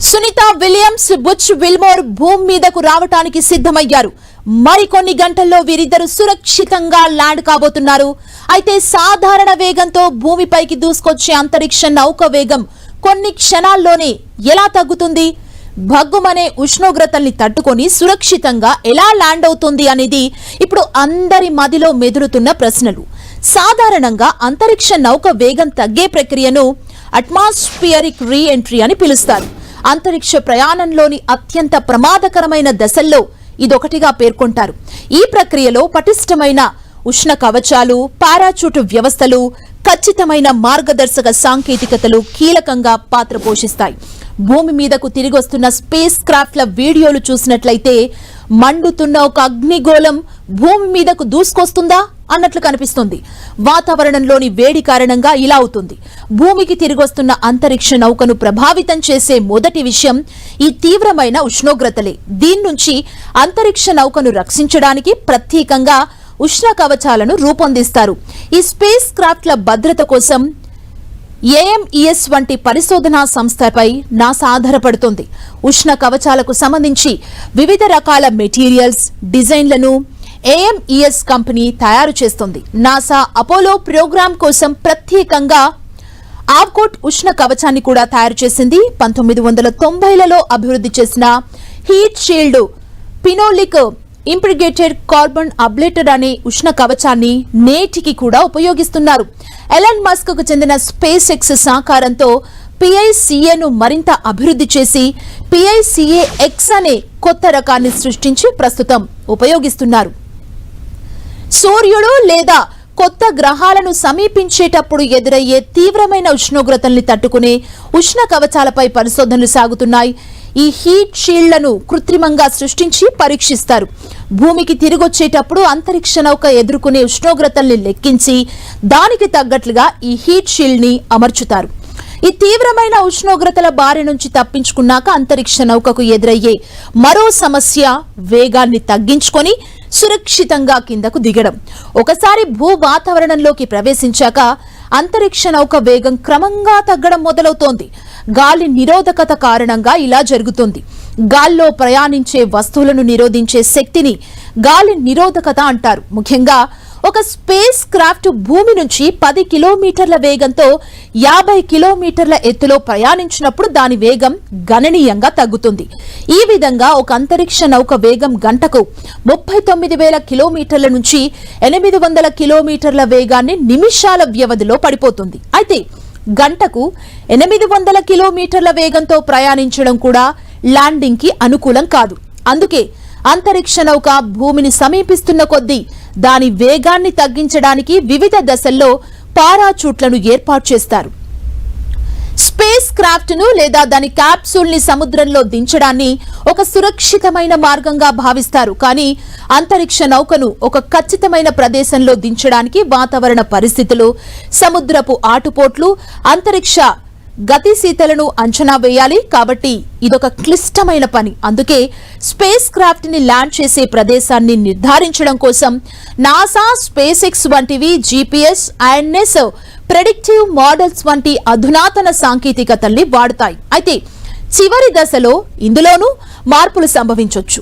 Sunitha Williams, Butch Wilmore భూమి మీదకు రావటానికి సిద్ధమయ్యారు. మరికొన్ని గంటల్లో వీరిద్దరు సురక్షితంగా ల్యాండ్ కాబోతున్నారు. అయితే సాధారణ వేగంతో భూమిపైకి దూసుకొచ్చే అంతరిక్ష నౌక వేగం కొన్ని క్షణాల్లోనే ఎలా తగ్గుతుంది? భగ్గుమనే ఉష్ణోగ్రతల్ని తట్టుకొని సురక్షితంగా ఎలా ల్యాండ్ అవుతుంది అనేది ఇప్పుడు అందరి మదిలో మెదులుతున్న ప్రశ్నలు. సాధారణంగా అంతరిక్ష నౌక వేగం తగ్గే ప్రక్రియను అట్మాస్ఫియరిక్ రీ ఎంట్రీ అని పిలుస్తారు. అంతరిక్ష ప్రయాణంలోని అత్యంత ప్రమాదకరమైన దశల్లో ఇదొకటిగా పేర్కొంటారు. ఈ ప్రక్రియలో పటిష్టమైన ఉష్ణ కవచాలు, పారాచూట్ వ్యవస్థలు, ఖచ్చితమైన మార్గదర్శక సాంకేతికతలు కీలకంగా పాత్ర పోషిస్తాయి. భూమి మీదకు తిరిగొస్తున్న స్పేస్ క్రాఫ్ట్ల వీడియోలు చూసినట్లయితే మండుతున్న ఒక అగ్నిగోళం భూమి మీదకు దూసుకొస్తుందా అన్నట్లు కనిపిస్తుంది. వాతావరణంలోని వేడి కారణంగా ఇలా అవుతుంది. భూమికి తిరిగొస్తున్న అంతరిక్ష నౌకను ప్రభావితం చేసే మొదటి విషయం ఈ తీవ్రమైన ఉష్ణోగ్రతలే. దీని నుంచి అంతరిక్ష నౌకను రక్షించడానికి ప్రత్యేకంగా ఉష్ణ కవచాలను రూపొందిస్తారు. ఈ స్పేస్ క్రాఫ్ట్ల భద్రత కోసం AMES వంటి పరిశోధనా సంస్థపై నాసా ఆధారపడుతుంది. ఉష్ణ కవచాలకు సంబంధించి వివిధ రకాల మెటీరియల్స్, డిజైన్లను AMES కంపెనీ తయారు చేస్తుంది. నాసా అపోలో ప్రోగ్రాం కోసం ప్రత్యేకంగా ఆవ్కోట్ ఉష్ణ కవచాన్ని కూడా తయారు చేసింది. 1990లలో అభివృద్ధి చేసిన హీట్ షీల్డ్ పినోలిక్ ఇంప్రిగేటెడ్ కార్బన్ అబ్లేటర్ అనే ఉష్ణ కవచాన్ని నేటికి కూడా ఉపయోగిస్తున్నారు. ఎలన్ మస్క్ కు చెందిన స్పేస్ ఎక్స్ సహకారంతో PICAను మరింత అభివృద్ధి చేసి PICA-X అనే కొత్త రకాన్ని సృష్టించి ప్రస్తుతం ఉపయోగిస్తున్నారు. సూర్యుడు లేదా కొత్త గ్రహాలను సమీపించేటప్పుడు ఎదురయ్యే తీవ్రమైన ఉష్ణోగ్రతల్ని తట్టుకునే ఉష్ణ కవచాలపై పరిశోధనలు సాగుతున్నాయి. ఈ హీట్ షీల్డ్లను కృత్రిమంగా సృష్టించి పరీక్షిస్తారు. భూమికి తిరిగొచ్చేటప్పుడు అంతరిక్ష నౌక ఎదుర్కొనే ఉష్ణోగ్రతల్ని లెక్కించి దానికి తగ్గట్లుగా ఈ హీట్ షీల్డ్ ని అమర్చుతారు. ఈ తీవ్రమైన ఉష్ణోగ్రతల బారి నుంచి తప్పించుకున్నాక అంతరిక్ష నౌకకు ఎదురయ్యే మరో సమస్య వేగాన్ని తగ్గించుకొని సురక్షితంగా కిందకు దిగడం. ఒకసారి భూ వాతావరణంలోకి ప్రవేశించాక అంతరిక్ష నౌక వేగం క్రమంగా తగ్గడం మొదలవుతోంది. గాలి నిరోధకత కారణంగా ఇలా జరుగుతుంది. గాల్లో ప్రయాణించే వస్తువులను నిరోధించే శక్తిని గాలి నిరోధకత అంటారు. ముఖ్యంగా ఒక స్పేస్ క్రాఫ్ట్ భూమి నుంచి 10 కిలోమీటర్ల వేగంతో 50 కిలోమీటర్ల ఎత్తులో ప్రయాణించినప్పుడు దాని వేగం గణనీయంగా తగ్గుతుంది. ఈ విధంగా ఒక అంతరిక్ష నౌక వేగం గంటకు 39,000 కిలోమీటర్ల నుంచి 800 కిలోమీటర్ల వేగాన్ని నిమిషాల వ్యవధిలో పడిపోతుంది. అయితే గంటకు 800 కిలోమీటర్ల వేగంతో ప్రయాణించడం కూడా ల్యాండింగ్ కి అనుకూలం కాదు. అందుకే అంతరిక్ష నౌక భూమిని సమీపిస్తున్న కొద్దీ దాని వేగాన్ని తగ్గించడానికి వివిధ దశల్లో పారాచూట్లను ఏర్పాటు చేస్తారు. స్పేస్ క్రాఫ్ట్ ను లేదా దాని క్యాప్సూల్ ని సముద్రంలో దించడాన్ని ఒక సురక్షితమైన మార్గంగా భావిస్తారు. కానీ అంతరిక్ష నౌకను ఒక ఖచ్చితమైన ప్రదేశంలో దించడానికి వాతావరణ పరిస్థితులు, సముద్రపు ఆటుపోట్లు, అంతరిక్ష గతిశీతలను అంచనా వేయాలి. కాబట్టి ఇదొక క్లిష్టమైన పని. అందుకే స్పేస్ క్రాఫ్ట్ ని ల్యాండ్ చేసే ప్రదేశాన్ని నిర్ధారించడం కోసం నాసా, స్పేస్ ఎక్స్ వంటివి GPS, INS, ప్రెడిక్టివ్ మోడల్స్ వంటి అధునాతన సాంకేతికతల్ని వాడుతాయి. అయితే చివరి దశలో ఇందులోనూ మార్పులు సంభవించొచ్చు.